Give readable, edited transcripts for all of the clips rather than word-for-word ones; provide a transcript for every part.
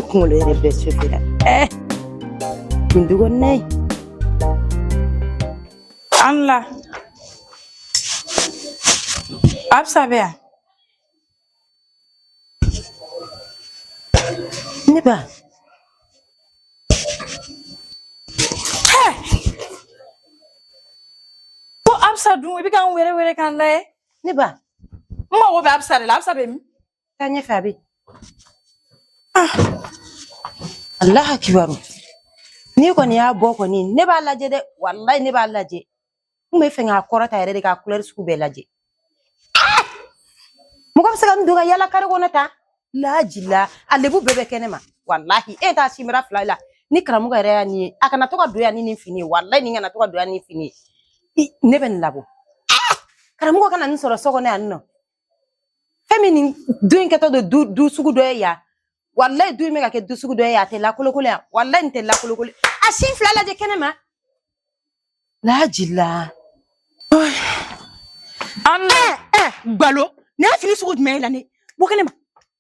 kunkolo yɛrɛ bɛɛ sofira nin dɔgɔnin ye Allah Absa bɛ yan ne ba ko Absa dun I bɛ k'an wɛrɛ k'an layɛ ne ba n mago bɛ Absa de la Absa bɛ min taa ɲɛfɛ a bɛ Allah kibaru ni kɔni y'a bɔ kɔni ne b'a lajɛ dɛ wallahi ne b'a lajɛ n bɛ fɛ k'a kɔrɔta yɛrɛ de k'a couleur sugu bɛɛ lajɛ mɔgɔ bɛ se ka n don ka yala kare kɔnɔ ta lajila a lebu bɛɛ bɛ kɛnɛ ma wallahi e t'a simira fila la ni karamɔgɔ yɛrɛ y'a nin ye a kana to ka don yan ni nin fini ye wallahi nin kana to ka don yan ni fini ye ne bɛ nin labɔ karamɔgɔ kana nin sɔrɔ so kɔnɔ yan nɔ fɛn min nin du in kɛtɔ don du sugu dɔ ye yan wallahi du in bɛ ka kɛ du sugu dɔ ye yan a tɛ lakolokolo yan wallahi nin tɛ lakolokolo a sin fila lajɛ kɛnɛ ma lajila Balo ne y'a fini sugu jumɛn ye la ne bɔ kɛnɛ ma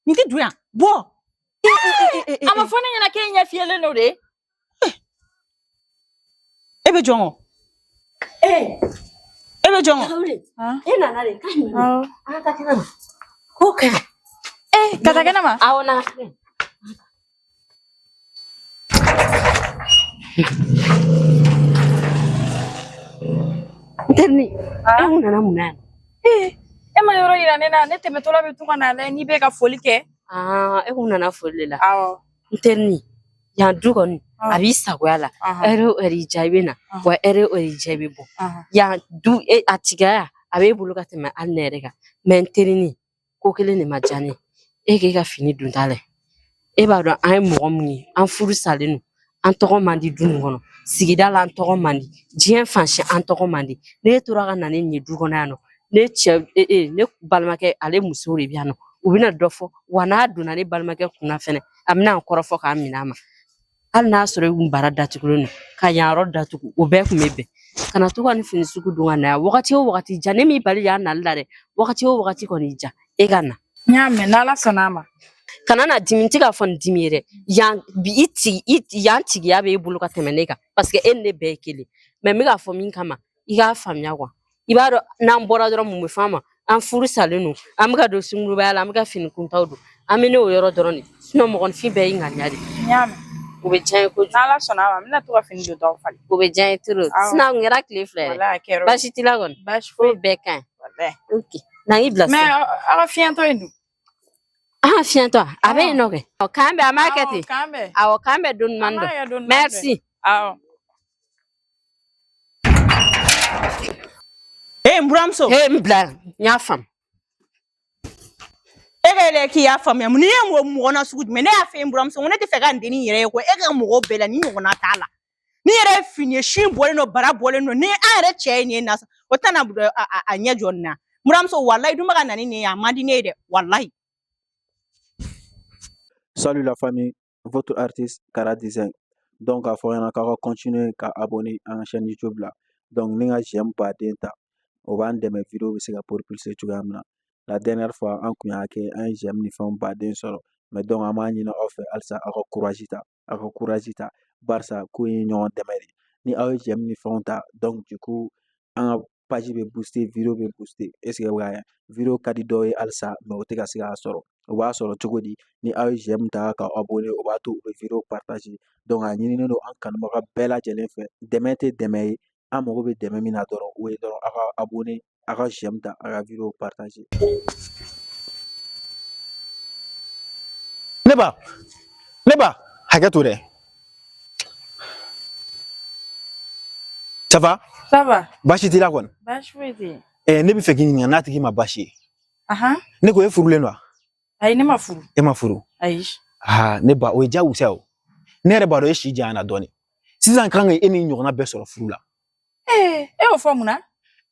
nin tɛ don yan bɔ a ma fɔ ne ɲɛna k'e ɲɛ fiyɛlen don de e bɛ jɔn o e bɛ jɔn o e nana de k'a ɲɛ an ka taa kɛnɛ ma ko kɛ ka taa kɛnɛ ma awɔ na Terni e mun nana mun na e ma yɔrɔ yira ne na ne tɛmɛtɔla bɛ to ka na lajɛ n'i bɛ ka foli kɛ e mun nana foli la awɔ Terni yan du kɔni a b'i sagoya la ɛri o ɛri ja I bɛ na wa ɛri o ɛri ja I bɛ bɔ yan du a tigɛya a b'e bolo ka tɛmɛ hali ne yɛrɛ kan mais n terinin ko kelen de ma diya ne e k'e ka fini dun ta lajɛ e b'a dɔn an ye mɔgɔ min ye an furu salen don an tɔgɔ man di du nin kɔnɔ sigida la an tɔgɔ man di diɲɛ fan si an tɔgɔ man di ne tora ka na ne nin ye du kɔnɔ yan nɔ ne cɛ ne balimakɛ ale musow de bɛ yan nɔ u bɛna dɔ fɔ wa n'a donna ne balimakɛ kunna fɛnɛ a bɛna an kɔrɔfɔ k'a minɛ a ma hali n'a sɔrɔ e kun bara datugulen don ka yan yɔrɔ datugu o bɛɛ kun bɛ bɛn kana to ka ni fini sugu don ka na yan wagati o wagati ja ne m'i bali yan nali la dɛ wagati o wagati kɔni ja e ka na n y'a mɛn n'Ala sɔnna a ma kana na dimi n tɛ k'a fɔ nin dimi ye dɛ yan yan tigiya bɛ e bolo ka tɛmɛ ne kan parce que e ni ne bɛɛ ye kelen mais n bɛ k'a fɔ min kama I k'a faamuya quoi I b'a dɔn n'an bɔra dɔrɔn mun bɛ fɔ an ma an furu salen don an bɛ ka don sunkurubaya la an bɛ ka fini kuntaw don an bɛ ne o yɔrɔ dɔrɔn de sinon mɔgɔninfin bɛɛ y'i ŋaniya de n y'a mɛn o bɛ diya n ye kojugu n'Ala sɔnna a ma n bɛna to ka fini don t'aw falen o bɛ diya n ye trop sinon a kun kɛra tile fila yɛrɛ walahi a kɛra baasi t'i la kɔni baasi o foyi bɛɛ ka ɲi walahi ok n'an y'i bila mais aw ka fiɲɛtɔ in dun fiɲɛtɔ a bɛ yen nɔ kɛ k'an bɛn an b'a kɛ ten k'an bɛn awɔ k'an bɛn don ɲuman dɔn merci awɔ n buramuso n bila n y'a faamu e ka yɛlɛ k'i y'a faamuya mun ni ye mɔgɔ na sugu jumɛn ne y'a fɛ n buramuso ko ne tɛ fɛ ka n dennin yɛrɛ ye ko e ka mɔgɔw bɛɛ la ni ɲɔgɔnna t'a la ni yɛrɛ ye fini ye sin bɔlen don bara bɔlen don ni an yɛrɛ cɛ ye nin ye na o tɛna a ɲɛ jɔ nin na buramuso walayi dun bɛ ka na ni nin ye a man di ne ye dɛ walayi. Salut la famille, votre artiste Kara Design. Donc, à faire un continuer à abonner à la chaîne YouTube là. Donc, nous j'aime pas d'enta. On va de mes vidéos c'est pour plus tu gamna. La dernière fois, on a un j'aime ni femme pas d'un solo. Mais donc, à man y'en offre alsa à courage ta. Barça couille n'ont démeri. Ni j'aime ni femme ta. Donc, du coup, un page be booster, vidéo be booster. Est-ce que vous voyez? Vidéo kadido et alsa, mais au tega c'est à soro. O b'a sɔrɔ cogo di ni aw ye j'aime ta ka abonné o b'a to u bɛ vidéo partager donc a ɲininen don an kanubaga bɛɛ lajɛlen fɛ dɛmɛ tɛ dɛmɛ ye an mago bɛ dɛmɛ min na dɔrɔn o ye dɔrɔn a ka abonné a ka j'aime ta a ka vidéo partager. Ne ba hakɛ to dɛ ça va ça va baasi t'i la kɔni baasi foyi tɛ yen ne bɛ fɛ k'i ɲininka n'a tigi ma baasi ye ne ko e furulen don wa ayi ne ma furu e ma furu ayi ne ba o ye diyagosa o ne yɛrɛ b'a dɔn e si janyana dɔɔni sisan kan ka e ni ɲɔgɔnna bɛɛ sɔrɔ furu la e y'o fɔ mun na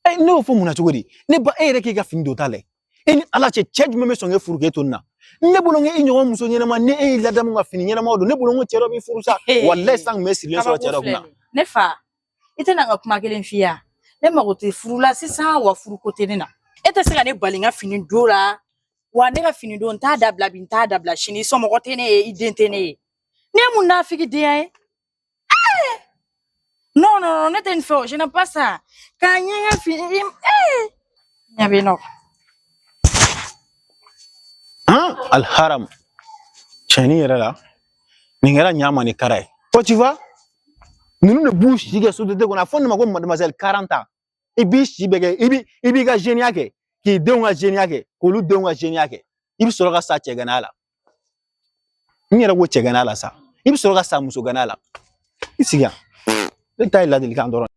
ne y'o fɔ mun na cogo di ne ba e yɛrɛ k'i ka fini don ta lajɛ e ni ala cɛ jumɛn bɛ sɔn k'e furu k'e to nin na ne bolo n e ɲɔgɔn muso ɲɛnama ne e ye ladamu ka fini ɲɛnamaw don ne bolo n ko cɛ dɔ b'i furu sa walayi san kun bɛ sirilen sɔrɔ cɛ dɔ kunna ne fa i tɛna n ka kuma kelen f'i ye ne mago tɛ furu la sisan wa furu ko tɛ ne na e tɛ se ka ne bali n ka fini don la wa ne ka fini don n t'a dabila bi n t'a dabila sini somɔgɔ tɛ ne ye i den tɛ ne ye Ne mun nafiki de ye? Non, non, non, ne tɛ nin fɛ o, je n'aime pas ça. K'a ɲɛŋɛ fini, ɲɛ bɛ nɔ. Alharam. Chani yɛrɛ la. Nin kɛra ɲama ni kara ye. Ko tu vois? Ninnu de b'u si kɛ société kɔnɔ. A fɔ ne ma ko mademoiselle 40 ans. I b'i si bɛ kɛ, i b'i ka géniya kɛ, k'i denw ka géniya kɛ, k'olu denw ka géniya kɛ. I bɛ sɔrɔ ka sa cɛgana la. N yɛrɛ ko cɛgana la sa. I bɛ sɔrɔ ka sa muso gana la. I sigi yan. Ne ta ye ladilikan dɔrɔn.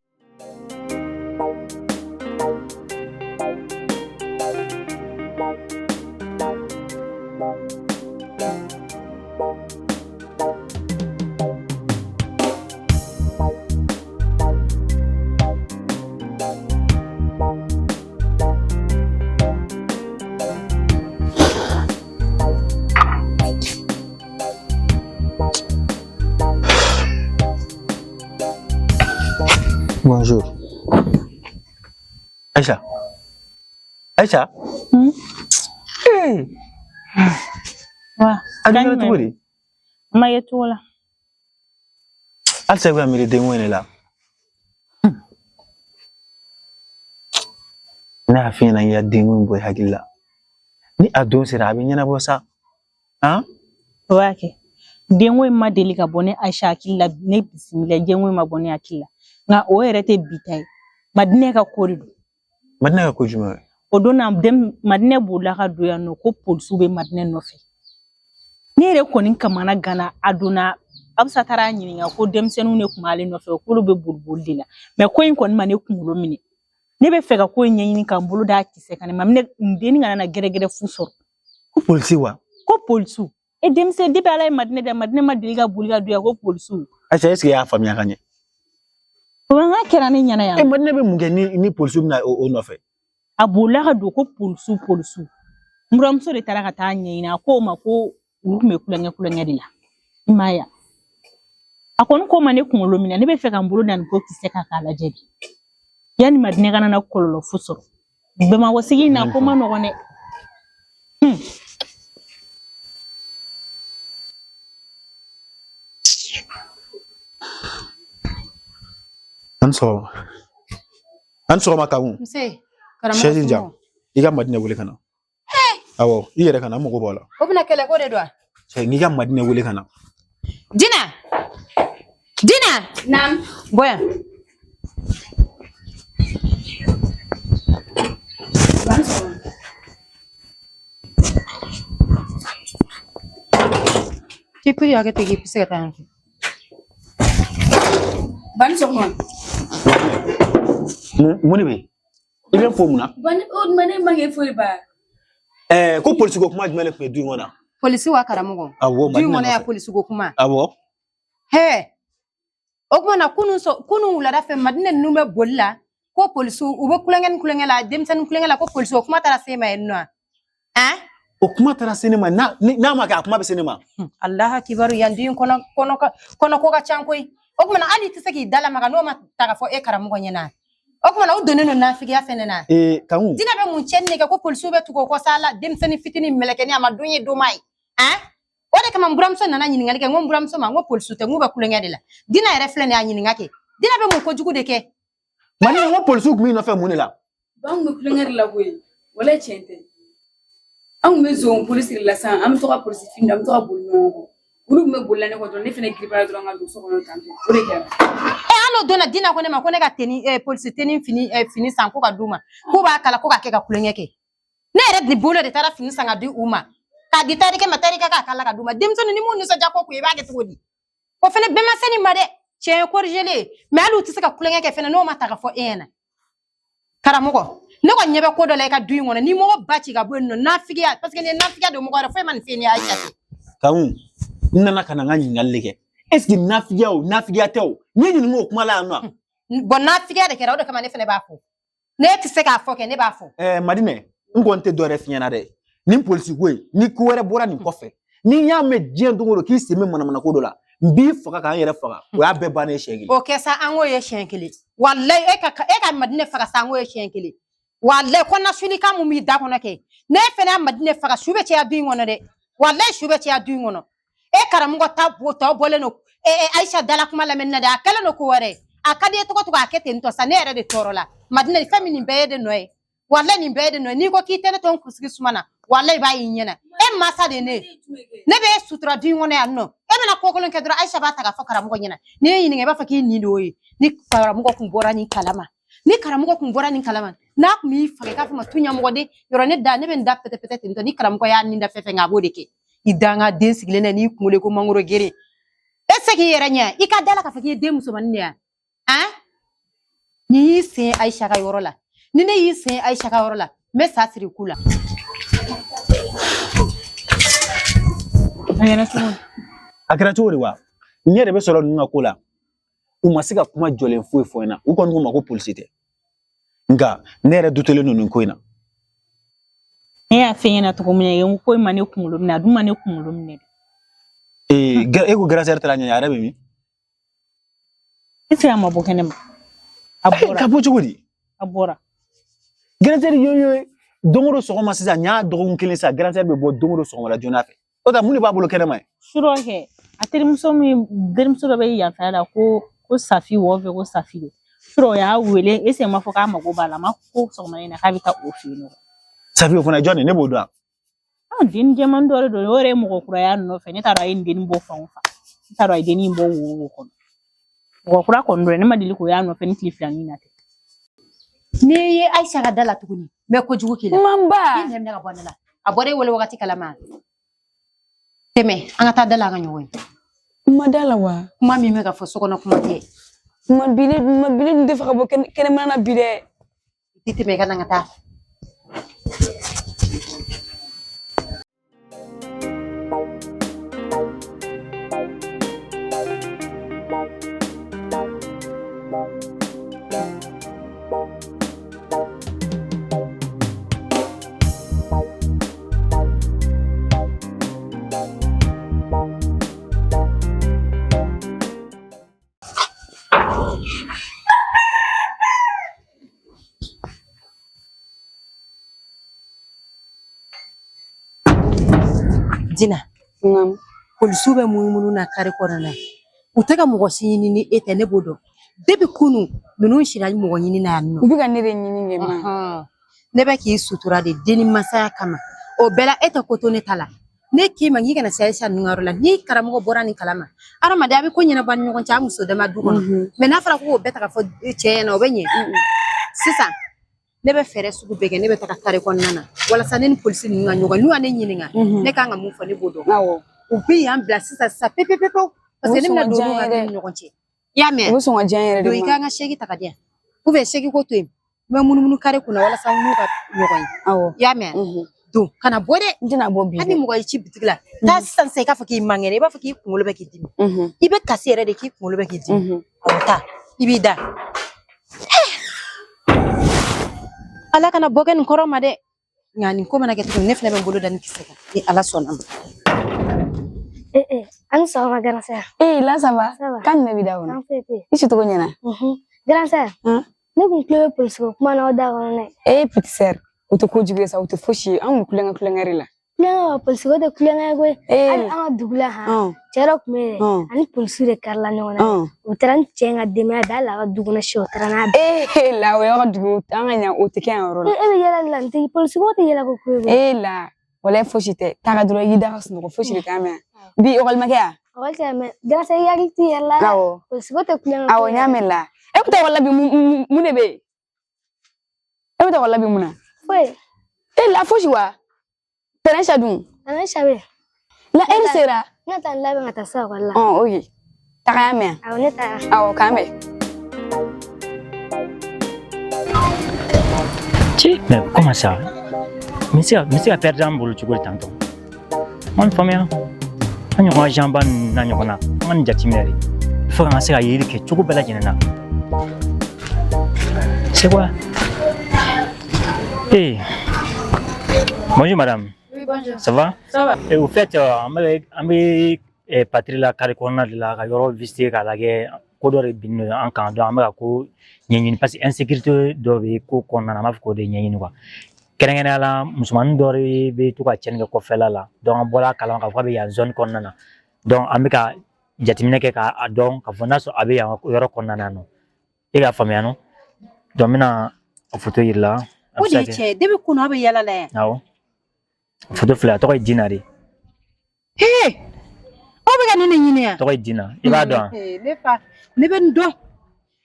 Bonjour. Aïcha. Aïcha. Hey. Wa. Adina tuguri. Maye tola. Al sa mi de ngone la. Na fi na ya de ngone boy hakilla. Ni adon sira abi nyana bo sa. Hein? Wake. Denwe ma deli ka bɔ ne Aisha akila ne bisimila denwe ma bɔ ne akila nga o yɛrɛ tɛ bitay madinɛ ka kori do Madina ka ko juma. o don na dem madinɛ b'ula ka do yan no ko police be madinɛ nɔfɛ ne yɛrɛ kɔni kamana gana aduna absa tara ɲininka ko denmisɛnninw ne kuma ale nɔfɛ ko be boliboli de la mais ko in kɔni ma ne kunkolo minɛ ne bɛ fɛ ka ko in ɲɛɲini kan bolo da kisɛ kan ma ne deni kana na gɛrɛgɛrɛ fu sɔrɔ Ko police wa? ko police e denmisɛn de bɛ ala ye madinɛ ma deli ka boli ka do ya ko police Aïcha est-ce que ya famiya kanye? o nga kɛra ne ɲana yan E madina be mun kɛ ni police bina o nɔfɛ? a bolila ka don ko police muramuso de taara ka taa ɲɛɲini a ko ma ko olu tun bɛ kulonkɛ de la i m'a ye a kɔni ko ma ne kunkolo minɛ ne bɛ fɛ ka n bolo da nin ko kisɛ kan k'a lajɛ de yanni madinɛ kana na kɔlɔlɔ fu sɔrɔ Bamakɔ sigi na ko ma nɔgɔn dɛ An sɔgɔma kagun. Nse. Chaise jam. I ka madina wele kana. Awɔ, I yɛrɛ kana mɔgɔ bɔ la. O bɛna kɛlɛ ko de don wa? Cɛ n'i ka madina wele kana. Dina. Naam. Bɔ yan. K'i piri hakɛ tɛ k'i bɛ se ka taa yan fɛ. Bani sɔgɔma. Mun de bɛ yen? I bɛ fɔ mun na? Bani o mane ma kɛ foyi ba. Ko police ko kuma jumɛn de tun bɛ du in kɔnɔ? Polisi wa karamɔgɔ. Awɔ, Du in madina kɔnɔ ya nɔfɛ. polisi ko kuma. Awɔ. Hɛ. O kuma na kunun wulada fɛ madinɛ ninnu bɛ boli la ko polisi u bɛ kulonkɛ la denmisɛnnin kulonkɛ la ko polisi o kuma taara se ma yen nɔ. Hein? O kuma taara se ne ma n'a ma kɛ a kuma bɛ se ne ma. Alaha kibaru yan du in kɔnɔ ko ka ca koyi. O kuma na hali i tɛ se k'i dalamaga n'o ma ta ka fɔ e karamɔgɔ ɲɛna. O kuma na o donnen don nafigiya fɛnɛ na. Kagun. Dina bɛ mun cɛnni kɛ ko polisiw bɛ tugu o kɔ sa la denmisɛnnin fitinin mɛlɛkɛni a ma don ye don ma ye. Hein? O de kama n buramuso nana ɲininkali kɛ n ko n buramuso ma n ko polisiw tɛ n k'u bɛ kulonkɛ de la. Dina yɛrɛ filɛ nin y'a ɲininka kɛ. Dina bɛ mun kojugu de kɛ. Madina n ko polisiw tun b'i nɔfɛ mun de la? Ban bɛ kulonkɛ de la koyi wala tiɲɛ tɛ an tun bɛ zon polisi de la sisan an bɛ to ka polisi fini an bɛ to ka boli ɲɔgɔn kɔ olu tun bɛ boli la ne kɔ dɔrɔn ne fana giribara dɔrɔn ka don so kɔnɔ tan o de kɛra. Hali o donna Dina ko ne ma ko ne ka polisi teni fini san ko ka d'u ma k'u b'a kala ko ka kɛ ka kulonkɛ kɛ. Ne yɛrɛ de bolo de taara fini san ka di u ma k'a di tarikɛ ma tarikɛ k'a kala ka d'u ma denmisɛnnin ni mun nisɔndiya ko kun i b'a kɛ cogo di o fana bɛɛ ma se nin ma dɛ tiɲɛ ye corrigé mais hali u tɛ se ka kulonkɛ kɛ fana n'o ma ta ka fɔ e ɲɛna karamɔgɔ ne kɔni ɲɛ bɛ ko dɔ la i ka du in kɔnɔ ni mɔgɔ ba ci ka bɔ yen nɔ nafigiya parce que ni ye nafigiya don mɔgɔ wɛrɛ foyi ma nin f'i ye ni Aïcha tɛ. Kagun n nana ka na n ka ɲininkali de kɛ est ce que nafigiya o nafigiya tɛ o n ye ɲininka o kuma la yan nɔ. Bon nafigiya de kɛra o de kama ne fana b'a fɔ ne tɛ se k'a fɔ kɛ ne b'a fɔ. Madinɛ n kɔni tɛ dɔ wɛrɛ f'i ɲɛna dɛ nin polisi ko in ni ko wɛrɛ bɔra nin kɔfɛ ni n y'a mɛn diɲɛ don o don k'i sen bɛ manamana ko dɔ la n b'i faga k'an yɛrɛ faga o y'a bɛɛ bannen siɲɛ kelen. O kɛ sa an k'o ye siɲɛ kelen walayi e ka Madinɛ faga sa an k'o ye siɲɛ kelen walayi ko nasunikan mun b'i da kɔnɔ kɛ ne fana y'a Madinɛ faga su bɛ caya du in kɔnɔ dɛ walayi su bɛ caya du in kɔnɔ e karamugo ta bole no Aisha dala kuma la menna da kala no ko ware akade to ko akete nto sa ne ere de torola madina family be de noy wallahi ni be de noy ni ko ki tele ton kusigi sumana wallahi ba yinyena e masa de ne be sutra di ngone anno e bena ko ko lon kedro Aisha ba ta ga fa karamugo nyina ni yini nge ba fa ki ni do yi ni karamugo kun bora ni kalama na mi fa ka fa matunya mo de yoro ne da ne ben da pete nto ni karamugo ya ni da fefe ngabo de ke idanga den sigile na ni kumule ko mangoro gere ese ki yeranya ikadala ka fa ki de muso manne ni se Aisha ka yoro la ni ne yi se Aisha ka yoro la me sa siri kula ayana tumo akira chori wa nyere be solo nunga kula umasiga kuma jolen fo ina uko nduma ko police nga nere dutele nunu ko ina ya fenyana to ko munye ko mane kumulum na duma ne kumulum ne ego gracer tala nya arabe mi isi ama bokene ma abora ka bocho godi abora gracer yo dongoro so ma sisa nya dogun kelen sa gracer be bo dongoro so la jona fe o da muni ba bolo kene mai shuro he atirimso mi derimso be ya fala ko safi wo ve ko safi shuro ya wele ese mafoka amago bala mako so ma ina kabita ofino safi ko na jone ne bodo din jaman dore do yore mo ko kura ya no fe ni taro ay din bo fa taro ay din bo wo ko kura ko ndore ne madili ko ya no fe ni cliflan ni nate ni Aisha ga dala tukuni me ko jugu kila mamba ni ne ga bonala abore wole wakati kalama teme anga ta dala ga nyoy madala wa kuma mi me ga fo sokono kuma te mabile ndi fa bo kene mana bide titime ga ngata Dina polisu be munu na kare korana utaka mugo sini ni etene bodo debi kunu nunu shira mugo nyini na no ubiga nere nyini ngema nebe ki sutura de deni masaya kama o bela eta kotone tala ne ki mangi kana saysa ngaro la ni karamugo borani kalama ara madabi ko nyina ban nyugo cha muso de madugo me na fara ko beta ka fo che na obenye sisa nebe fere sugu bege nebe taka kare konnana wala sanen police ni nyugo ni wane nyini nga ne ka nga mu fo ne bodo awo ubi ya blasi sa pepe parce que nimna dolu ga nyugo che ya me wo so ngajanyere do ikanga shegi takadia ube shegi ko to me munu kare kuna wala sa mu ka nyugo awo ya me do kana bode ndina bobi ani mugo ichi bitigla ta san sai ka faki mangere ba faki kumulo be kidi ibe kasere de ki kumulo be kidi ota ibida ala kana bogen koroma de ngani ko mana ketu nefna be bolo dan kiseka ni ala sonam an sama grand sœur. Là ça va. Ça va. Kan me bida wona. En fait. Ici to nyana. Grand sœur. Ne kun klebe police ko kuma na oda wona. Petit sœur. Uto ko juge sa uto foshi an kulenga rila. Kulenga police ko de kulenga go. Ai an dugla ha. Chero me. Ani police de karla ne wona. Utran chenga de me dala duguna sho trana. La we dugu an nya oteken oro. Be yala lanti police ko te yala ko ko. La. Wala foshi te. Taga duro yida hasno ko foshi de kama. Bi ogal makia. Ogal kama. Grâce à yagi ti yalla. Awo. Police ko te kulenga. Awo nyamela. Ekuta wala bi munebe. Ekuta wala bi muna. Foi. La foshi wa. Tenesha dun. Tenesha be. La sera. Nata la be ngata sa wala. Oh, oui. Takame. Awo neta. Awo kame. Mais comment ça? Monsieur a perdu un boulot, tu vois, tantôt. On fait bien. On y a jamban n'anyona. On y a timéré. Il faut commencer à y aller que tu peux pas la C'est quoi? Hey. Bonjour madame. Oui, bonjour. Ça va? Ça va. Et au fait, on est patrie la caricona de la Yoro visiter à la guerre. Kodore bin en camp do amaka ko nyenyin parce que insécurité do be ko konna ma ko de nyenyin quoi kerengena la musulman dore be to ka chenga ko fela la donc bola kala ka fa be ya zone konna na donc an bɛ ka jateminɛ kɛ k'a dɔn k'a fɔ n'a sɔrɔ a bɛ yan yɔrɔ kɔnɔna na e k'a faamuya no donc n bɛna a photo yir'i la o de ye tiɲɛ ye depuis kunun a bɛ yala la yan awɔ photo filɛ a tɔgɔ ye Dina de aw bɛ ka ne ɲini yan tɔgɔ ye Dina i b'a dɔn ne fa ne bɛ n dɔn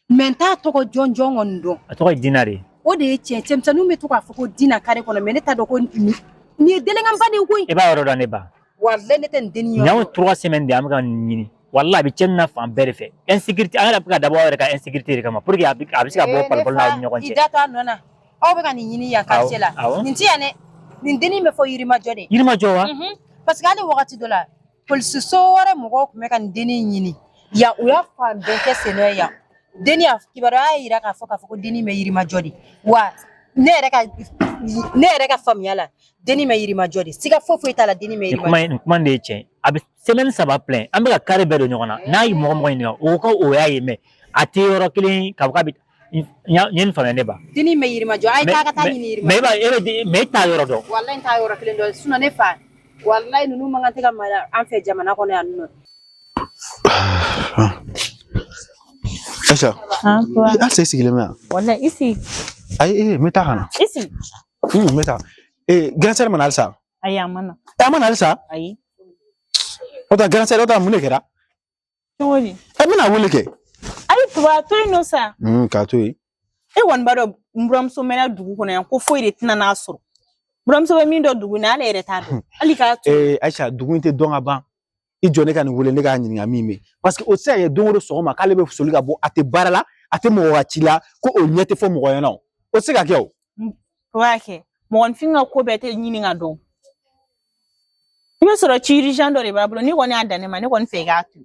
mais n t'a tɔgɔ jɔn kɔni dɔn a tɔgɔ ye Dina de o de ye tiɲɛ cɛmisɛnninw bɛ to k'a fɔ ko Dina kare kɔnɔ mais ne t'a dɔn ko nin ye delinquent de ye koyi i b'a yɔrɔ dɔn ne ba wallahi ne tɛ nin dennin nin y'anw 3 semaines de an bɛ ka nin ɲini wallahi a bɛ cɛnni na fan bɛɛ de fɛ insécurité an yɛrɛ bɛ ka dabɔ aw yɛrɛ ka insécurité de kama pour que a bɛ se ka bɔ palipali n'aw ni ɲɔgɔn cɛ i da to a nɔ na aw bɛ ka nin ɲini yan quartier la nin ti yan dɛ nin dennin bɛ fɔ Yirimajɔ de Yirimajɔ wa parce que hali wagati dɔ la polisiso wɛrɛ mɔgɔw tun bɛ ka nin dennin ɲini yan u y'a fan bɛɛ kɛ sen nɔ ye yan dennin kibaruya y'a jira k'a fɔ ko dennin bɛ Yirimajɔ de wa ne yɛrɛ ka faamuya la dennin bɛ Yirimajɔ de siga foyi t'a la dennin bɛ Yirimajɔ nin kuma de ye tiɲɛ a bɛ semaine 3 plein an bɛ ka carré bɛɛ don ɲɔgɔn na n'a ye mɔgɔ ɲininka o ko o y'a ye mais a tɛ yɔrɔ kelen k'a fɔ k'a bɛ n ye nin faamuya ne ba dennin bɛ Yirimajɔ a ye taa ka taa ɲini Yirimajɔ mais e t'a yɔrɔ dɔn wallahi n t'a yɔrɔ kelen dɔn sinon ne fa wallahi ninnu man kan tɛ ka mara an fɛ jamana kɔnɔ yan nɔ Aisha hali sigilen bɛ yan wallahi isi ayi n bɛ taa ka na isi n bɛ taa gɛrɛnsɛri mana halisa ayi a mana a mana halisa ayi o ta gɛrɛnsɛri o ta mun de kɛra cogo di n bɛna wele kɛ ayi tuba to yen nɔ sa k'a to yen e kɔni b'a dɔn n buramuso mɛnna dugu kɔnɔ yan ko foyi de tɛna n'a sɔrɔ buramuso bɛ min dɔn dugu in na ale yɛrɛ t'a dɔn hali k'a to Aisha dugu in tɛ dɔn ka ban i jɔ ne ka nin wele ne k'a ɲininka min bɛ parce que o tɛ se ka kɛ don o don sɔgɔma k'ale bɛ soli ka bɔ a tɛ baara la a tɛ mɔgɔ ka ci la ko o ɲɛ tɛ fɔ mɔgɔ ɲɛna o tɛ se ka kɛ o o b'a kɛ mɔgɔnifin ka ko bɛɛ tɛ ɲini ka dɔn i bɛ sɔrɔ ci urgent dɔ de b'a bolo ni kɔni y'a dan ne ma ne kɔni fɛ i k'a to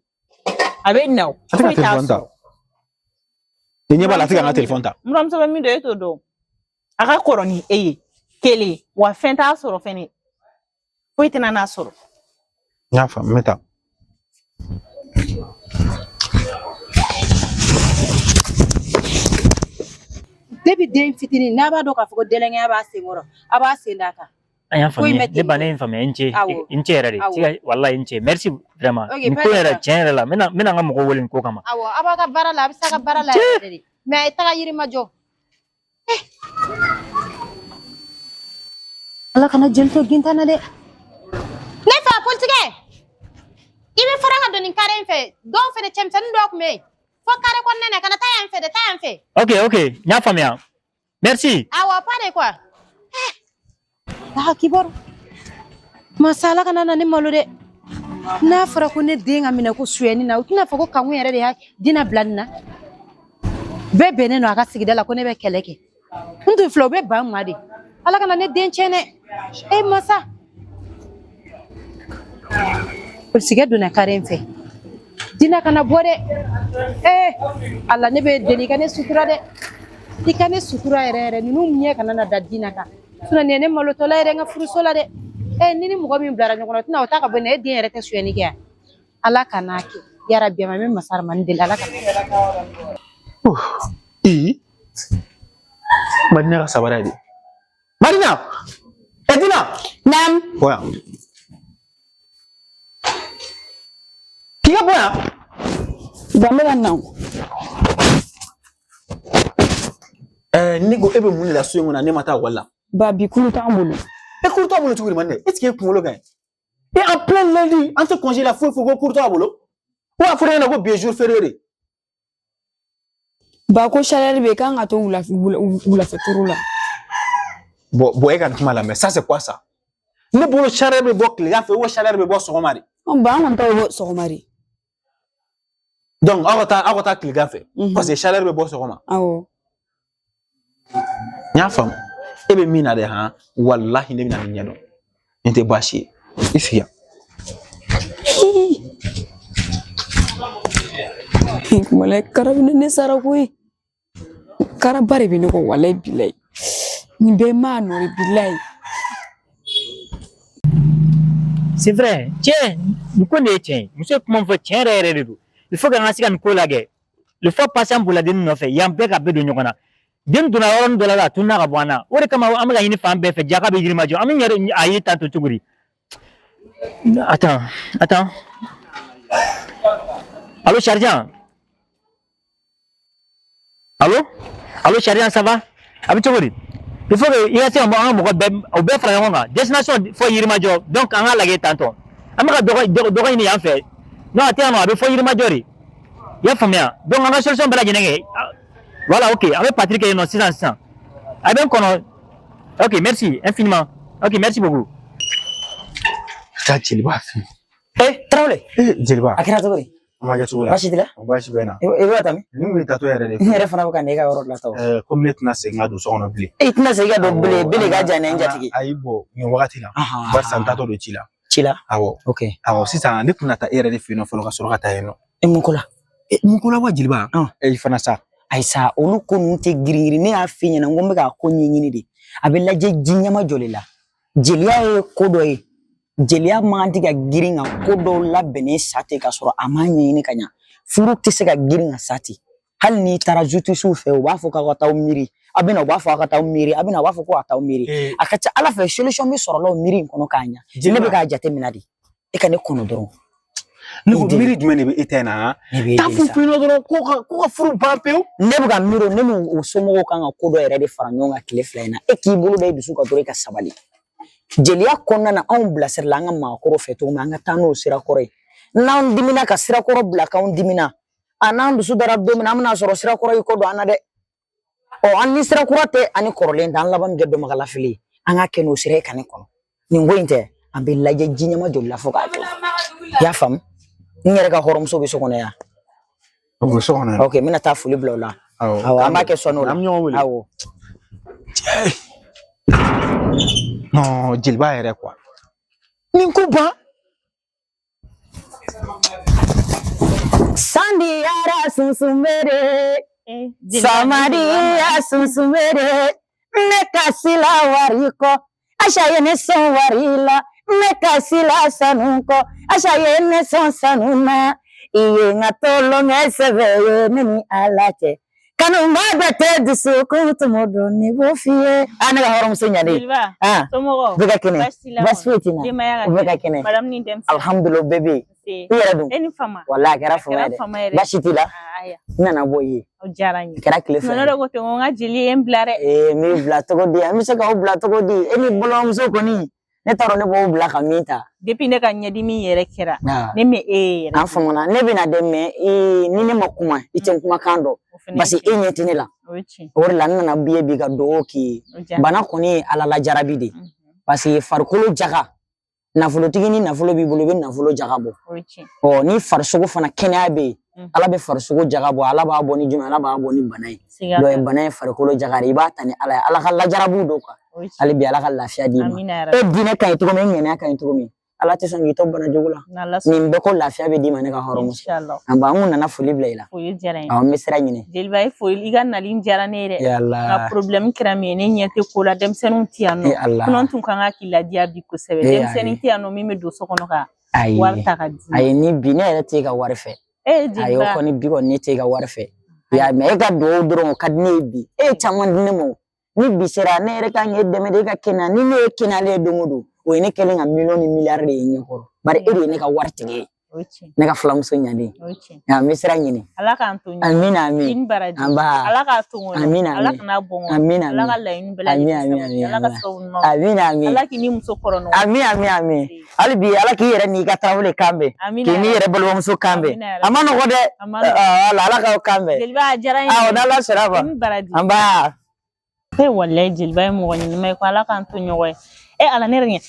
a bɛ na o a tɛ ka téléphone ta ne ɲɛ b'a la a tɛ ka n ka téléphone ta n buramuso bɛ min dɔn e t'o dɔn a ka kɔrɔ ni e ye kelen wa fɛn t'a sɔrɔ fɛnɛ foyi tɛna n'a sɔrɔ n y'a faamu n bɛ taa depuis den fitinin n'a b'a dɔn k'a fɔ ko dɛlɛnkɛya b'a sen kɔrɔ a b'a sen d'a kan an y'a faamuya ne ba ne ye n faamuya n cɛ yɛrɛ de wallahi n cɛ merci vraiment nin ko yɛrɛ tiɲɛ yɛrɛ la n bɛna n ka mɔgɔw wele nin ko kama awɔ a b'a ka baara la a bɛ se a ka baara la yɛrɛ de mais a ye taga Yirimajɔ ala kana jeli to gintan na dɛ ne fa politigɛ i bɛ fara ka don nin kare in fɛ dɔw fɛnɛ cɛmisɛnnin dɔw tun bɛ yen fo kare kɔnɔna na kana taa yan fɛ dɛ taa yan fɛ ok n y'a faamuya merci awɔ pas de quoi kibaru masa ala kana na ne malo dɛ n'a fɔra ko ne den ka minɛ ko suyɛni na u tɛna fɔ ko kankun yɛrɛ de y'a dina bila nin na bɛɛ bɛnnen don a ka sigida la ko ne bɛ kɛlɛ kɛ n tun filɛ u bɛ ban ma de ala kana ne den tiɲɛ dɛ masa polisikɛ donna kare in fɛ dina kana bɔ dɛ ala ne bɛ deli i ka ne sutura dɛ i ka ne sutura yɛrɛ yɛrɛ ninnu ɲɛ kana na da dina kan sinon nin ye ne malotɔla yɛrɛ n ka furuso la dɛ ni mɔgɔ min bilara ɲɔgɔn na o tɛna o ta ka bɔ ne den yɛrɛ tɛ suyɛni kɛ yan ala kan'a kɛ yarabi ma n bɛ masa ramani deli ala kana Madina ka sabara de Madina Dina Naam. Boya Kika boya Dambe ka na. ne ko e bɛ mun de la so in kɔnɔ ne ma taa wala Ba bi kulu t'an bolo. e kuru t'a bolo cogo di man dɛ est ce que e kunkolo ka ɲi et en plein lundi an tɛ congé la foyi ko kuru t'a bolo ou a fɔra e ɲɛna ko bi ye jour férié de Ba ko chaleur bɛ kan ka to wulafɛ turu la. bon e ka nin kuma lamɛn ça c'est quoi ça ne bolo chaleur bɛ bɔ tilegan fɛ ou chaleur bɛ bɔ sɔgɔma de Ba an kɔni t'o bɔ sɔgɔma de. donc aw ka taa tilegan fɛ parce que chaleur bɛ bɔ sɔgɔma Awɔ. n y'a faamu e bɛ min na dɛ han walahi ne bɛna nin ɲɛdɔn nin tɛ baasi ye i sigi yan Walayi kara bɛ ne sara koyi. Kara ba de bɛ ne kɔ walayi bilayi. Nin bɛɛ m'a nɔ ye bilayi. c'est vrai tiɲɛ nin ko de ye tiɲɛ ye muso ye kuma min fɔ tiɲɛ yɛrɛ yɛrɛ de don il faut que an ka se ka nin ko lajɛ le fois passé an bolila denni nɔfɛ yan bɛɛ ka bɛɛ don ɲɔgɔn na den donna yɔrɔnin dɔ la a tununa ka bɔ an na o de kama an bɛ ka ɲini fan bɛɛ fɛ jaka bɛ Yirimajɔ an bɛ yɛrɛ a ye tan to cogo di attends Allô, Chardian? Allô, Chardian, ça va? Habitué. Il faut que il y ait un peu de destination faut y major. Donc, on a la guette tantôt. Amaka dogo ni en fait. Non, attends, non, il faut y majori. Il y a famille. Donc, on a solution pour la guinée. Voilà, ok. Avec Patrick et nos 600. Ok, merci infiniment. Ok, merci beaucoup. Jeliba. Traoré. Jeliba. Akira togori. Amaga tugula. Bashi dila. Bashi bena. E wa tami. Ni mi tato yɛrɛ de. N yɛrɛ fana bɛ ka ne ka yɔrɔ la taw. Comme ne tɛna segin ka don so kɔnɔ bilen. E tɛna segin ka don bilen bele ka jan ne n jatigi. Ayi bɔ nin wagati la. Barisa n taatɔ don ci la. Ci la. Awɔ. Ok. Awɔ sisan ne tɛna taa e yɛrɛ de fɛ yen nɔ fɔlɔ ka sɔrɔ ka taa yen nɔ. E mun ko la. Mun ko la wa Jeliba. I fana sa. Ayisa olu ko ninnu tɛ girin ne y'a f'i ɲɛna n ko n bɛ k'a ko ɲɛɲini de a bɛ lajɛ ji ɲɛma jɔli la jeliya ye ko dɔ ye jeliya man tɛ ka girin ka ko dɔw labɛnnen sa ten ka sɔrɔ a m'a ɲɛɲini ka ɲa furu tɛ se ka girin ka sa ten hali n'i taara jutisiw fɛ u b'a fɔ k'aw ka taa miiri a bɛ na u b'a fɔ aw ka taa miiri a bɛ na u b'a fɔ ko ka taa miiri a ka ca ala fɛ solution bɛ sɔrɔ la o miiri in kɔnɔ k'a ɲa ne bɛ k'a jate minɛ de e ka ne kɔnɔ dɔrɔn. Ne ko miiri jumɛn de bɛ e ta in na taa fu fini dɔrɔn ko ka furu ban pewu. Ne bɛ ka miiri ne n'u somɔgɔw kan ka ko dɔ yɛrɛ de fara ɲɔgɔn kan tile fila in na e k'i bolo da i dusu kan dɔrɔn e ka sabali jeliya kɔnɔna na anw bilasirala an ka maakɔrɔw fɛ cogo min an ka taa n'o sirakɔrɔ ye n'an dimina ka sirakɔrɔ bila k'anw dimina a n'an dusu dara don min na an bɛna sɔrɔ sirakɔrɔ y'i kɔ don an na dɛ an ni sirakɔrɔ tɛ ani kɔrɔlen tɛ an laban min kɛ dɔnbagalafili ye an ka kɛ n'o sira ye ka ne kɔnɔ nin ko in tɛ an bɛ lajɛ ji ɲɛma joli la fo k'a jɔ i y'a faamu n yɛrɛ ka hɔrɔmuso bɛ so kɔnɔ yan. O so kɔnɔ. Ok n bɛna taa foli bila o la. Awɔ an b'a kɛ sɔnni o la. An bɛ ɲɔgɔn wele. Awɔ. Non Jeliba yɛrɛ quoi. Nin ko ban. Sandiyara sunsunbere samadiya sunsunbere ne ka sila wari kɔ Aisha ye ne sɔn wari la ne ka sila sanu kɔ Aisha ye ne sɔn sanu na i ye n ka tɔlɔnkɛ sɛbɛ ye ne ni Ala cɛ kanuba bɛ tɛ dusukun tumu don ni b'o f'i ye ne ka hɔrɔnmuso ɲalen bɛ ka kɛnɛ baasi foyi tɛ n na u bɛ ka kɛnɛ alhamdulilayi bɛɛ bɛ yen i yɛrɛ dun walahi a kɛra fama ye dɛ baasi t'i la n nana bɔ yen a kɛra tile fila ye n b'i bila cogo di an bɛ se k'aw bila cogo di e ni balimamuso kɔni ne t'a dɔn ne b'aw bila ka min ta depuis ne ka ɲɛdimi yɛrɛ kɛra ne mɛ e yɛrɛ an faamuna ne bɛna dɛ mais ni ne ma kuma i tɛ kumakan dɔn parce que e ɲɛ tɛ ne la o de la n nana bi ka dugawu k'i ye bana kɔni ye ala lajarabi de parce que farikolo jaga nafolotigi ni nafolo b'i bolo i bɛ nafolo jaga bɔ ni farisogo fana kɛnɛya bɛ yen ala bɛ farisogo jaga bɔ ala b'a bɔ ni jumɛn ala b'a bɔ ni bana ye donc bana ye farikolo jaga de i b'a ta ni ala ye ala ka lajarabiw don quoi hali bi ala ka lafiya d'i ma e diinɛ ka ɲi cogo min e ŋaniya ka ɲi cogo min ala tɛ sɔn k'i to bana jugu la nin bɛɛ ko lafiya bɛ d'i ma ne ka hɔrɔnmuso an kun nana foli bila i la n bɛ sira ɲini Jeliba ye foli i ka nali diyara ne yɛrɛ nka problème kɛra min ye ne ɲɛ tɛ ko la denmisɛnninw tɛ yan nɔ kunun tun kan ka k'i ladiya bi kosɛbɛ denmisɛnnin tɛ yan nɔ min bɛ don so kɔnɔ ka wari ta ka di ayi ni bi ne yɛrɛ tɛ ka wari fɛ ayi o kɔni bi kɔni ne tɛ ka wari fɛ mais e ka dugawu dɔrɔn o ka di ne ye bi e ye caman di ne ma ni bi sera ne yɛrɛ kan k'e dɛmɛ de e ka kɛnɛya ni ne ye kɛnɛyalen ye don o don o ye ne kɛlen ka miliyɔn ni miliyari de ye ɲɛkɔrɔ bari e de ye ne ka wari tigɛ ye ne ka filamuso ɲalen n bɛ sira ɲini ala k'an to ɲɔgɔn amina amin ala k'a to ɲɔgɔn amina ala kana bɔn amina ala ka laɲini bɛɛ lajɛlen ala ka sɔn nɔ amina amin ala k'i ni muso kɔrɔ nɔ amin amin hali bi ala k'i yɛrɛ n'i ka taabolo kan bɛn k'i n'i yɛrɛ balimamuso kan bɛn a ma nɔgɔ dɛ ala k'aw kan bɛn Jeliba a diyara n ye awɔ n'ala sera ma an b'a walayi Jeliba ye mɔgɔ ɲinima ye ko ala k'an to ɲɔgɔn ye ala ne yɛrɛ ɲɛ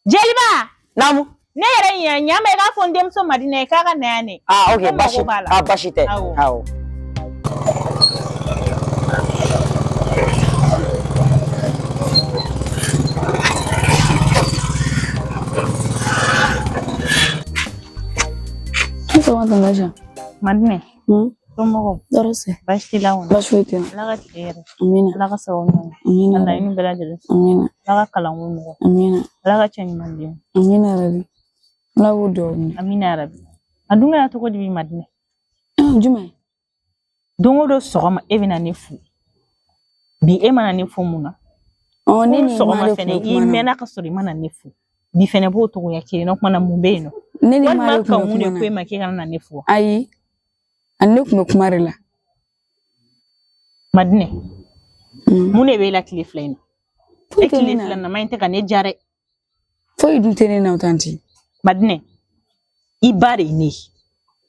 Jeliba naamu ne yɛrɛ ɲɛ ɲama i k'a fɔ n denmuso Madina ye k'a ka na yan ne ok baasi tɛ awɔ Madina somɔgɔw baasi t'i la wa baasi foyi tɛ n na ala ka tile yɛrɛ amina ala ka sababu ɲuman ala ɲini bɛɛ lajɛlen amina ala ka kalanko mɔgɔ amina ala ka cɛ ɲuman di amina yarabi ala b'o dugawu minɛ amina yarabi a dun kɛra cogo di bi Madina jumɛn don o don sɔgɔma e bɛna ne fo bi e mana ne fo mun na ne ni sɔgɔma fɛnɛ i mɛnna ka sɔrɔ i mana ne fo bi fɛnɛ b'o togoya kelen na kuma na mun bɛ yen nɔ Ne ni walima Mario kan kun mun bɛ de kuma ko e na. ma k'e kana na ne fɔ Ayi. Ani ne kun bɛ kuma de la. Madinɛ mun de b'e la tile fila in na Foyi e tɛ ne tile na. fila nama in tɛ ka ne ja dɛ Foyi dun tɛ ne na o tanti. Madinɛ i ba de ye ne ye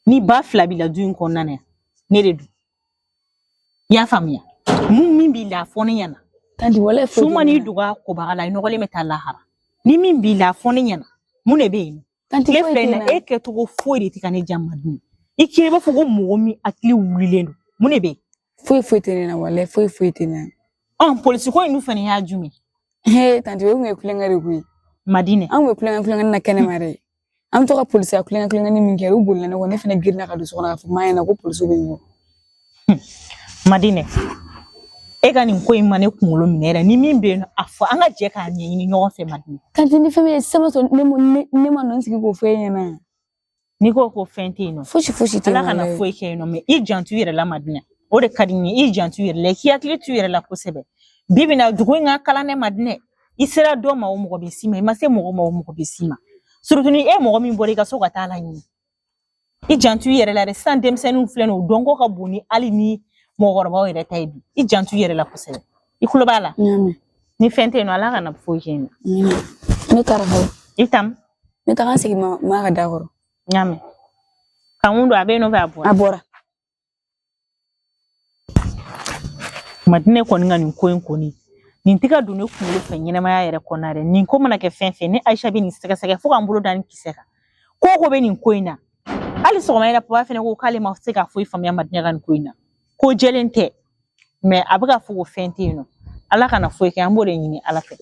ni ba fila b'i la du in kɔnɔna na yan ne de don i y'a faamuya mun min b'i la a fɔ ne ɲɛna Tanti wala foyi suma tɛ n'i ne na. dogo kobaga la i nɔgɔlen bɛ taa lahara ni min b'i la a fɔ ne ɲɛna mun de bɛ yen Tanti tile foyi fila in tɛ na na. e kɛcogo foyi de tɛ ka ne ja Madinɛ i k'i b'a fɔ ko mɔgɔ min hakili wulilen don mun de bɛ yen Foyi tɛ ne na wala foyi tɛ ne na. polisi ko in dun fana y'a jumɛn He tanti o kun ye kulonkɛ de koyi. Madinɛ An kun bɛ kulonkɛ na kɛnɛma de. An bɛ to ka polisiya kulonkɛ min kɛ u bolila ne kɔ ne fana girinna ka don so kɔnɔ k'a fɔ maa ɲɛna ko polisiw bɛ yen nɔ. Madinɛ e ka nin ko in ma ne kunkolo minɛ yɛrɛ ni min bɛ yen a fɔ an ka jɛ k'a ɲɛɲini ɲɔgɔn fɛ Madinɛ Tanti ni fɛn bɛ sama sɔn ne ma nɔ sigi k'o fɔ e ɲɛna. n'i ko ko fɛn tɛ yen nɔ Fosi tɛ Ala kana foyi kɛ yen nɔ mɛ i janto i yɛrɛ la Madinɛ o de ka di n ye i janto i yɛrɛ la i k'i hakili to i yɛrɛ la kosɛbɛ bi bi in na dugu in ka kalan ne Madinɛ i sera dɔ ma o mɔgɔ bɛ s'i ma i ma se mɔgɔ ma o mɔgɔ bɛ s'i ma surtout ni e mɔgɔ min bɔra i ka so ka taa la ɲini i janto i yɛrɛ la dɛ sisan denmisɛnninw filɛ nin ye o dɔnko ka bon ni hali ni mɔgɔkɔrɔbaw yɛrɛ ta ye bi i janto i yɛrɛ la kosɛbɛ i tulo b'a la ni fɛn tɛ yen nɔ Ala kana foyi kɛ yen nɔ ne taara fɔlɔ. i tam Ne taga n sigi maa ka da kɔrɔ. n y'a mɛn kan don a bɛ yen nɔ fɛ a bɔra A bɔra. Madinɛ kɔni ka nin ko in kɔni nin tɛ ka don ne kunkolo fɛ ɲɛnamaya yɛrɛ kɔnɔna dɛ nin ko mana kɛ fɛn fɛn ne Aisha bɛ nin sɛgɛsɛgɛ fo k'an bolo da nin kisɛ kan ko o ko bɛ nin ko in na hali sɔgɔma yɛrɛ papa fɛnɛ ko k'ale ma se ka foyi faamuya Madinɛ ka nin ko in na ko jɛlen tɛ mɛ a bɛ ka fɔ ko fɛn tɛ yen nɔ Ala kana foyi kɛ an b'o de ɲini Ala fɛ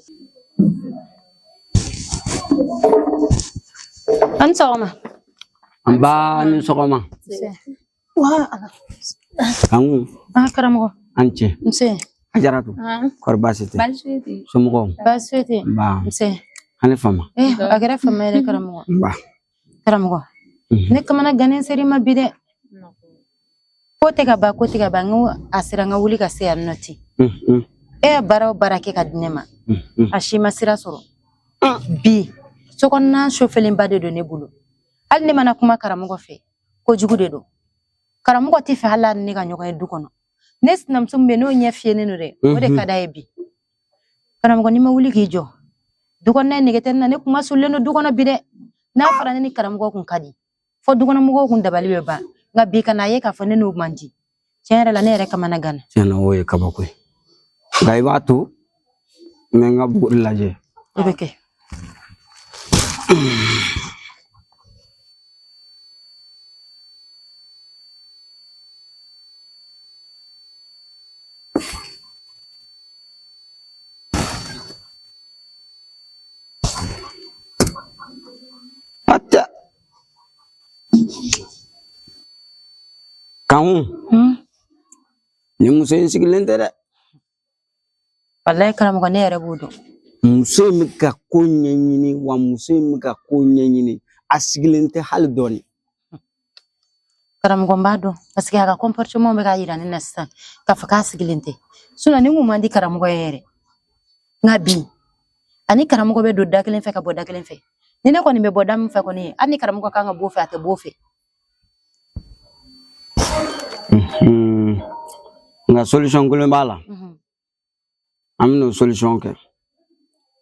An sɔgɔma. An ba ni sɔgɔma. Wa Kanku karamɔgɔ. an cɛ. Nse. Ajaratu. Kɔri baasi tɛ. Baasi tɛ. Somɔgɔw. Baasi tɛ. Nba. Nse. Ani fama. A kɛra fama yɛrɛ karamɔgɔ. Nba. Karamɔgɔ. Ne kamana gannen seri ma bi dɛ. Ko tɛ ka ban n ko a sera n ka wuli ka se yan nɔ ten. E ye baara o baara kɛ ka di ne ma. A si ma sira sɔrɔ. Bi sokɔnɔna sofelenba de don ne bolo. Hali ne mana kuma karamɔgɔ fɛ kojugu de don. Karamɔgɔ tɛ fɛ hali ne ka ɲɔgɔn ye du kɔnɔ. Ne sinamuso min bɛ n'o ɲɛ fiyɛlen don dɛ o de ka d'a ye bi. Karamɔgɔ n'i ma wuli k'i jɔ. Du kɔnɔna nege tɛ ne na ne kuma solilen don du kɔnɔ bi dɛ. N'a fɔra ne ni karamɔgɔ kun ka di. Fɔ dukɔnɔmɔgɔw kun dabali bɛ ban. Nka bi kana ye k'a fɔ ne n'o man di. Tiɲɛ yɛrɛ la ne yɛrɛ kamana gana. Tiɲɛna o ye kabako ye. Nka i b'a to n bɛ n ka buguri lajɛ. O bɛ kɛ. Ata. Kanku. Ni muso in sigilen tɛ dɛ. Walayi karamɔgɔ ne yɛrɛ b'o dɔn. Muso in bɛ ka ko ɲɛɲini wa muso in bɛ ka ko ɲɛɲini a sigilen tɛ hali dɔɔni. Karamɔgɔ n b'a dɔn parce que a ka comportement bɛ k'a yira ne na sisan k'a fɔ k'a sigilen tɛ. Sinon ni mun man di karamɔgɔ ye yɛrɛ. Nka bi ani karamɔgɔ bɛ don da kelen fɛ ka bɔ da kelen fɛ. Ni ne kɔni bɛ bɔ da min fɛ kɔni hali ni karamɔgɔ kan ka b'o fɛ a tɛ b'o fɛ. Nka solution kelen b'a la. An bɛ n'o solution kɛ.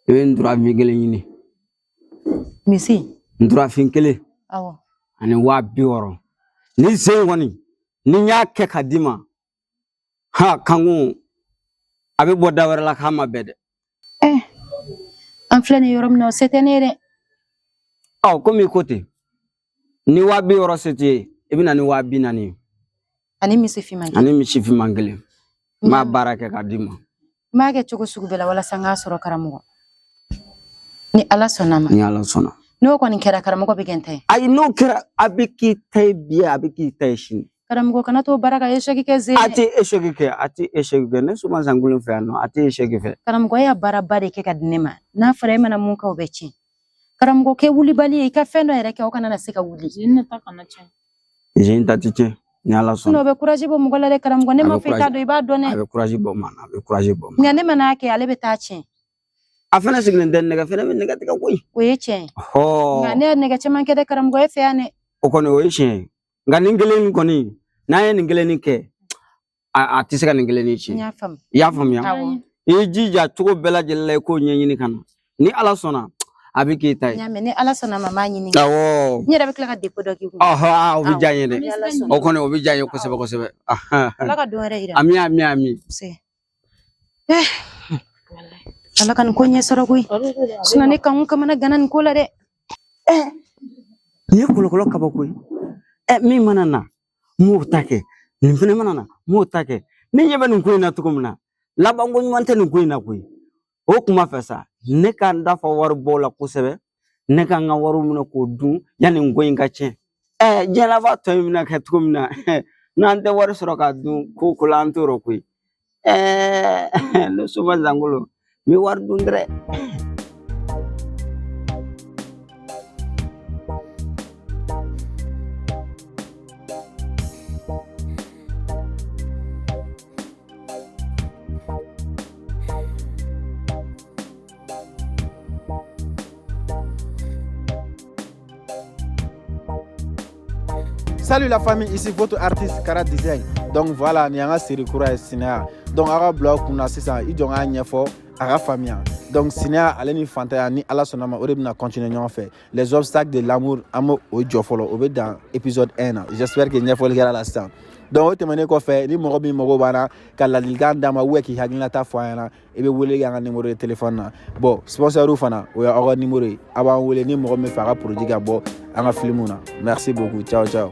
I bɛ ndurafin kelen ɲini. Misi. Ndurafin kelen. Awɔ. Ani 260. Ni sen kɔni ni n y'a kɛ ka d'i ma ha Kanku a bɛ bɔ da wɛrɛ la k'a ma bɛɛ dɛ. An filɛ nin yɔrɔ min na o se tɛ ne ye dɛ. Komi i ko ten ni 260 se t'i ye i bɛ na ni 240 ye. Ani misi finman kelen. Ani misi finman kelen. N b'a baara kɛ ka d'i ma. N b'a kɛ cogo sugu bɛɛ la walasa n k'a sɔrɔ karamɔgɔ. Ni Ala sɔnna ma. Ni Ala sɔnna. N'o kɔni kɛra karamɔgɔ bɛ kɛ n ta ye. Ayi n'o kɛra a bɛ k'i ta ye bi a bɛ k'i ta ye sini. Karamɔgɔ kana to baara ka échec kɛ zen. A tɛ échec kɛ ne suma sankolon fɛ yan nɔ a tɛ échec fɛ. Karamɔgɔ e y'a baaraba de kɛ ka di ne ma n'a fɔra e mana mun kɛ o bɛ tiɲɛ. Karamɔgɔ kɛ wulibali ye i ka fɛn dɔ yɛrɛ kɛ o kana na se ka wuli. ne ta kana tiɲɛ. Zen ta tɛ tiɲɛ ni Ala sɔnna. Sinon o bɛ courage bɔ mɔgɔ la dɛ karamɔgɔ ne m'a fɔ i t'a dɔn i b'a dɔn dɛ. A bɛ courage bɔ n ma a bɛ courage bɔ n ma. Nka ne mana kɛ ale bɛ taa tiɲɛ. a fana sigilen tɛ nɛgɛ fana bɛ nɛgɛ tigɛ koyi o ye tiɲɛ ye hɔ nka ne ye nɛgɛ caman kɛ dɛ karamɔgɔ e fɛ yan dɛ o kɔni o ye tiɲɛ ye nka nin kelen nin kɔni n'a ye nin kelen nin kɛ a tɛ se ka nin kelen nin n tiɲɛ y'a faamu i y'a faamuya awɔ i y'i jija cogo bɛɛ lajɛlen la i k'o ɲɛɲini ka na ni ala sɔnna a bɛ k'i ta n ye y'a mɛn ni ala sɔnna ma m'a ɲini awɔ n yɛrɛ bɛ tila ka depo dɔ k'i kun o bɛ diya n ye dɛ Ni Ala sɔnna. o kɔni o bɛ diya n ye kosɛbɛ kosɛbɛ ala ka don wɛrɛ yira ami ami ami se ala ka nin ko ɲɛ sɔrɔ koyi ne kan n kamana gana nin ko la dɛ nin ye kɔlɔkɔlɔ kabako ye min mana na n m'o ta kɛ nin fana mana na n m'o ta kɛ ne ɲɛ bɛ nin ko in na cogo min na labanko ɲuman tɛ nin ko in na koyi o kuma fɛ sa ne ka n da fɔ wari bɔ la kosɛbɛ ne ka n ka wariw minɛ k'o dun yanni n ko in ka tiɲɛ diɲɛlaban tɔ in bɛna kɛ cogo min na n'an tɛ wari sɔrɔ k'a dun ko ko la an t'o rɔ koyi ne soba zangolo n bɛ wari dun dɛrɛ Salut la famille, ici votre artiste Kara Design. Donc voilà, ni anga série kura Sinea. Donc aga blog kuna sisan i jonga ɲɛfɔ aga famille. Donc Sinea ale ni fantaya ni ala sɔnna o de bɛna continuer ɲɔgɔn fɛ. Les obstacles de l'amour an b'o jɔ fɔlɔ o bɛ dans épisode 1 na. J'espère que ɲɛfɔli kɛra la sisan. Donc o tɛmɛnen kɔfɛ ni mɔgɔ min mago b'an na ka ladilikan d'a ma k'i hakilinata fɔ an ɲɛna i bɛ wele kɛ an ka numéro de téléphone na. Bon sponsor fana o ye aw ka numéro ye a b'an wele ni mɔgɔ min fɛ a ka produit ka bɔ an ka film na. Merci beaucoup. Ciao ciao.